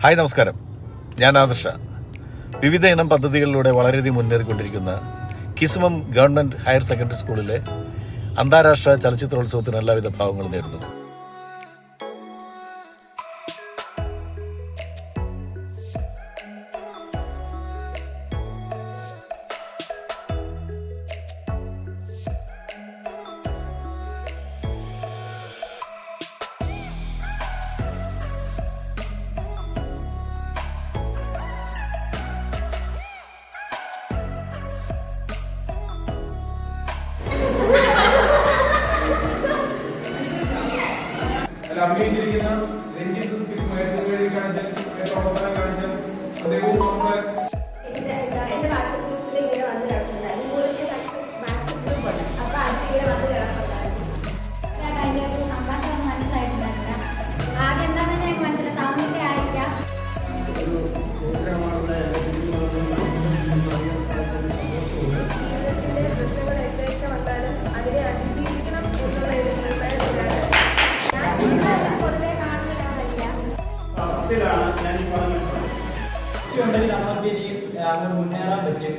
Hi നമസ്കാരം, ഞാൻ ആദർശ. വിവിധ ഇനം പദ്ധതികളിലൂടെ വളരെയധികം മുന്നേറിക്കൊണ്ടിരിക്കുന്ന കിസ്മം ഗവൺമെന്റ് ഹയർ സെക്കൻഡറി സ്കൂളിലെ അന്താരാഷ്ട്ര ചലച്ചിത്രോത്സവത്തിന് എല്ലാവിധ ഭാവങ്ങളും നേരുന്നു. അഭിനയിച്ചിരിക്കുന്ന രഞ്ജിത്ത് അവസരം കാണിച്ച അദ്ദേഹവും നമ്മുടെ എന്റെ വാട്സപ്പ് ഗ്രൂപ്പിൽ ഇങ്ങനെ വന്ന് കിടക്കുന്നുണ്ടായിരുന്നു. വാട്സപ്പ് ഗ്രൂപ്പ് ഉണ്ട്. അപ്പൊ അതിങ്ങനെ വന്ന് കിടക്കുന്നുണ്ടായിരുന്നു. അതിന്റെ ഒരു സംഭാഷണം മനസ്സിലായിട്ടുണ്ടായിരുന്നില്ല. ആദ്യം എന്താണെന്ന് ഞങ്ങൾക്ക് മനസ്സിലായി. സൗണ്ടിന്റെ ആയിരിക്കാം. ജീവിതത്തിന്റെ പ്രശ്നങ്ങൾ എന്തൊക്കെ വന്നാലും അതിനെ അതിജീവിക്കണം എന്നുള്ള ഒരു നിർണയത്തിലാണ് ഞാൻ ജീവിതത്തിൽ പൊതുവെ കാണുന്ന ഒരാളല്ല. ഞാൻ ഈ പറഞ്ഞത് ഉണ്ടെങ്കിൽ നമുക്ക് ഇനി അങ്ങ് മുന്നേറാൻ പറ്റും.